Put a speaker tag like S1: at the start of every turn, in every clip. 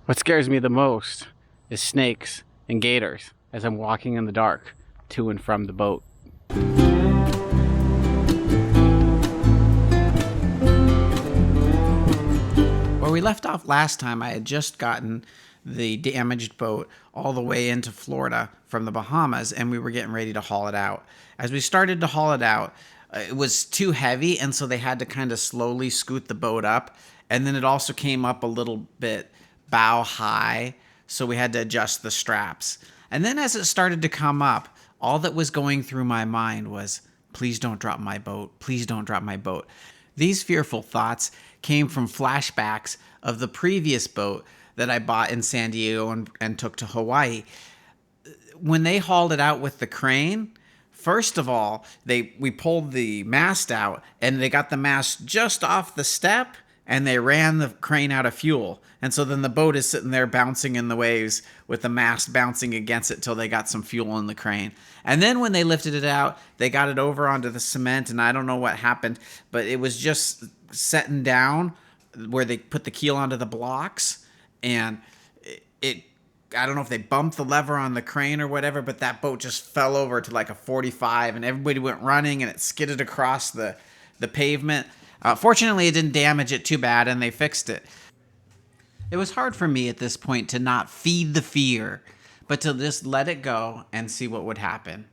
S1: What scares me the most is snakes and gators as I'm walking in the dark to and from the boat.
S2: Where we left off last time, I had just gotten the damaged boat all the way into Florida from the Bahamas, and we were getting ready to haul it out. As we started to haul it out, it was too heavy, and so they had to kind of slowly scoot the boat up. And then it also came up a little bit bow high, so we had to adjust the straps. And then as it started to come up, all that was going through my mind was, please don't drop my boat. Please don't drop my boat. These fearful thoughts came from flashbacks of the previous boat that I bought in San Diego and took to Hawaii. When they hauled it out with the crane, first of all, we pulled the mast out, and they got the mast just off the step, and they ran the crane out of fuel. And so then the boat is sitting there bouncing in the waves with the mast bouncing against it till they got some fuel in the crane. And then when they lifted it out, they got it over onto the cement, and I don't know what happened, but it was just setting down where they put the keel onto the blocks, and I don't know if they bumped the lever on the crane or whatever, but that boat just fell over to like a 45, and everybody went running, and it skidded across the pavement. Fortunately, it didn't damage it too bad, and they fixed it. It was hard for me at this point to not feed the fear, but to just let it go and see what would happen.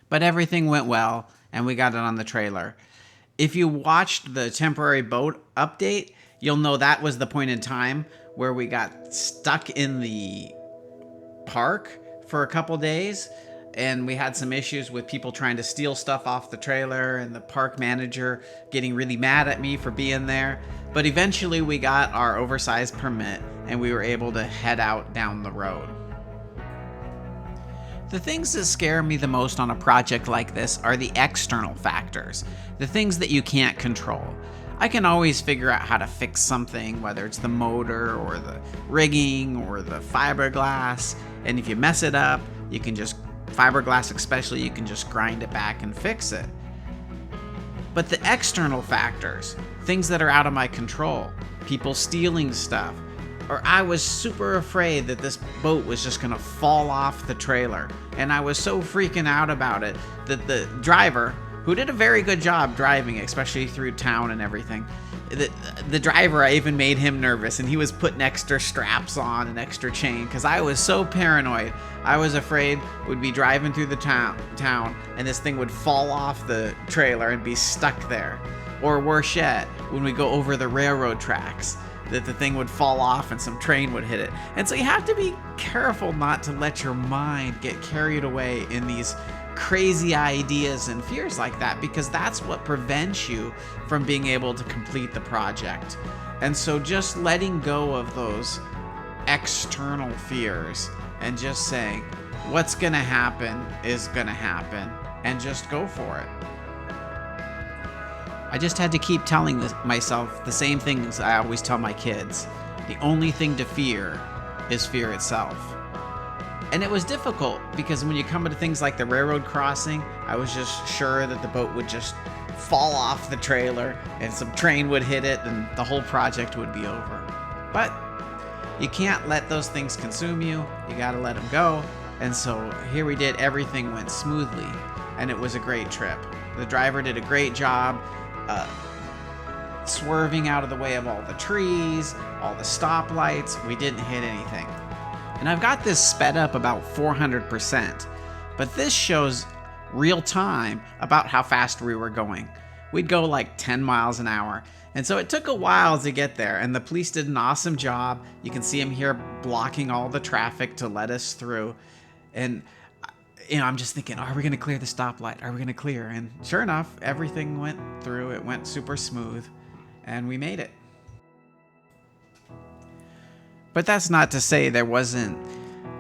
S2: But everything went well, and we got it on the trailer. If you watched the temporary boat update, you'll know that was the point in time where we got stuck in the park for a couple days, and we had some issues with people trying to steal stuff off the trailer and the park manager getting really mad at me for being there. But eventually we got our oversized permit, and we were able to head out down the road. The things that scare me the most on a project like this are the external factors, the things that you can't control. I can always figure out how to fix something, whether it's the motor or the rigging or the fiberglass, and if you mess it up, you can just, fiberglass especially, you can just grind it back and fix it. But the external factors, things that are out of my control, people stealing stuff, or I was super afraid that this boat was just gonna fall off the trailer, and I was so freaking out about it that the driver, who did a very good job driving, especially through town and everything, the driver, I even made him nervous, and he was putting extra straps on and extra chain because I was so paranoid. I was afraid we'd be driving through the town and this thing would fall off the trailer and be stuck there. Or worse yet, when we go over the railroad tracks, that the thing would fall off and some train would hit it. And so you have to be careful not to let your mind get carried away in these crazy ideas and fears like that, because that's what prevents you from being able to complete the project. And so just letting go of those external fears and just saying, what's gonna happen is gonna happen, and just go for it. I just had to keep telling myself the same things I always tell my kids. The only thing to fear is fear itself. And it was difficult because when you come to things like the railroad crossing, I was just sure that the boat would just fall off the trailer and some train would hit it and the whole project would be over. But you can't let those things consume you. You gotta let them go. And so here we did. Everything went smoothly, and it was a great trip. The driver did a great job swerving out of the way of all the trees, all the stoplights. We didn't hit anything. And I've got this sped up about 400%, but this shows real time about how fast we were going. We'd go like 10 miles an hour. And so it took a while to get there, and the police did an awesome job. You can see them here blocking all the traffic to let us through. And I'm just thinking, are we going to clear the stoplight? Are we going to clear? And sure enough, everything went through. It went super smooth, and we made it. But that's not to say there wasn't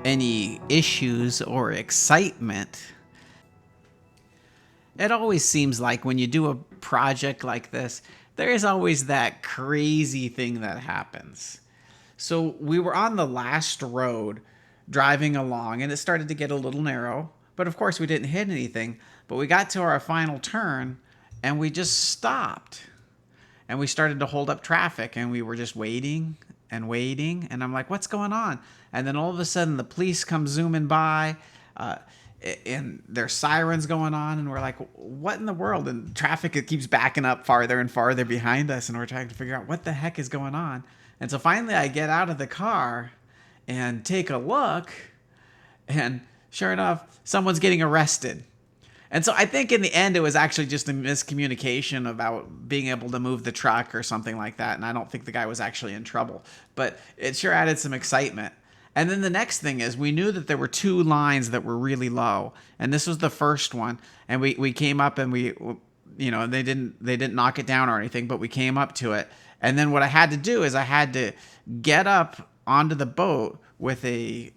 S2: any issues or excitement. It always seems like when you do a project like this, there is always that crazy thing that happens. So we were on the last road driving along, and it started to get a little narrow. But of course, we didn't hit anything. But we got to our final turn, and we just stopped. And we started to hold up traffic, and we were just waiting and waiting. And I'm like, what's going on? And then all of a sudden the police come zooming by, and there's sirens going on. And we're like, what in the world? And traffic, it keeps backing up farther and farther behind us. And we're trying to figure out what the heck is going on. And so finally I get out of the car and take a look. And sure enough, someone's getting arrested. And so I think in the end, it was actually just a miscommunication about being able to move the truck or something like that. And I don't think the guy was actually in trouble. But it sure added some excitement. And then the next thing is we knew that there were 2 lines that were really low. And this was the first one. And we came up and they didn't knock it down or anything, but we came up to it. And then what I had to do is I had to get up onto the boat with a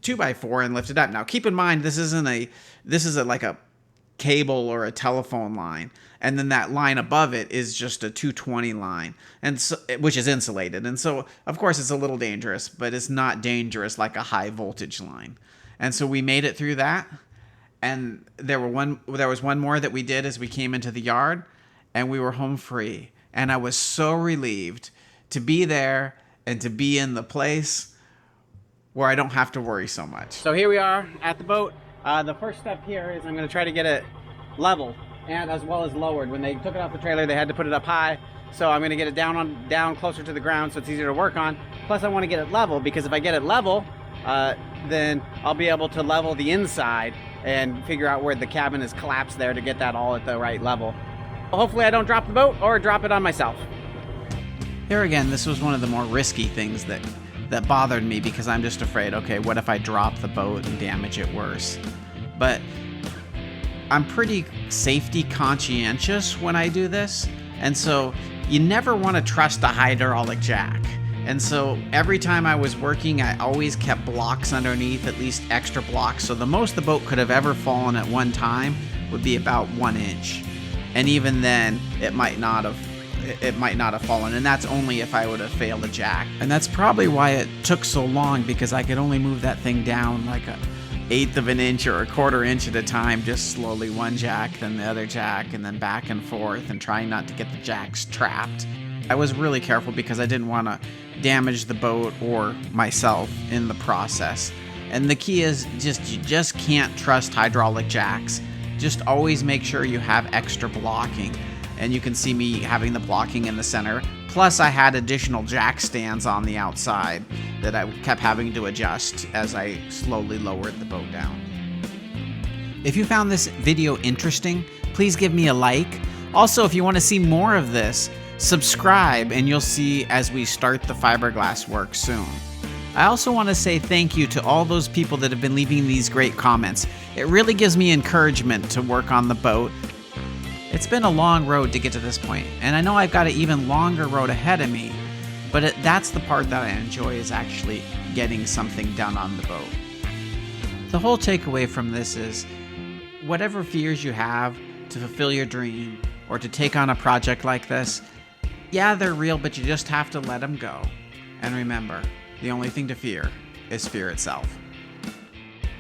S2: 2x4 and lift it up. Now, keep in mind, this is like a cable or a telephone line, and then that line above it is just a 220 line, and so, which is insulated. And so, of course, it's a little dangerous, but it's not dangerous like a high voltage line. And so we made it through that, and there was one more that we did as we came into the yard, and we were home free. And I was so relieved to be there and to be in the place where I don't have to worry so much.
S1: So here we are at the boat. The first step here is I'm going to try to get it level and as well as lowered. When they took it off the trailer, they had to put it up high. So I'm going to get it down closer to the ground so it's easier to work on. Plus I want to get it level, because if I get it level, then I'll be able to level the inside and figure out where the cabin is collapsed there to get that all at the right level. Hopefully I don't drop the boat or drop it on myself.
S2: Here again, this was one of the more risky things that bothered me, because I'm just afraid, okay, what if I drop the boat and damage it worse? But I'm pretty safety conscientious when I do this, and so you never want to trust a hydraulic jack. And so every time I was working, I always kept blocks underneath, at least extra blocks. So the most the boat could have ever fallen at one time would be about 1 inch. And even then, it might not have fallen, and that's only if I would have failed a jack. And that's probably why it took so long, because I could only move that thing down like a 1/8 of an inch or a 1/4 inch at a time, just slowly, one jack, then the other jack, and then back and forth, and trying not to get the jacks trapped. I was really careful because I didn't want to damage the boat or myself in the process. And the key is you just can't trust hydraulic jacks. Just always make sure you have extra blocking. And you can see me having the blocking in the center. Plus I had additional jack stands on the outside that I kept having to adjust as I slowly lowered the boat down. If you found this video interesting, please give me a like. Also, if you want to see more of this, subscribe and you'll see as we start the fiberglass work soon. I also want to say thank you to all those people that have been leaving these great comments. It really gives me encouragement to work on the boat. It's been a long road to get to this point, and I know I've got an even longer road ahead of me, but that's the part that I enjoy, is actually getting something done on the boat. The whole takeaway from this is, whatever fears you have to fulfill your dream or to take on a project like this, yeah, they're real, but you just have to let them go. And remember, the only thing to fear is fear itself.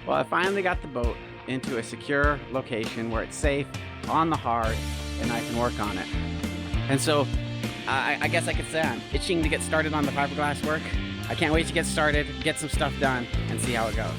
S1: Well, I finally got the boat into a secure location where it's safe, on the hard, and I can work on it. And so I guess I could say I'm itching to get started on the fiberglass work. I can't wait to get started, get some stuff done, and see how it goes.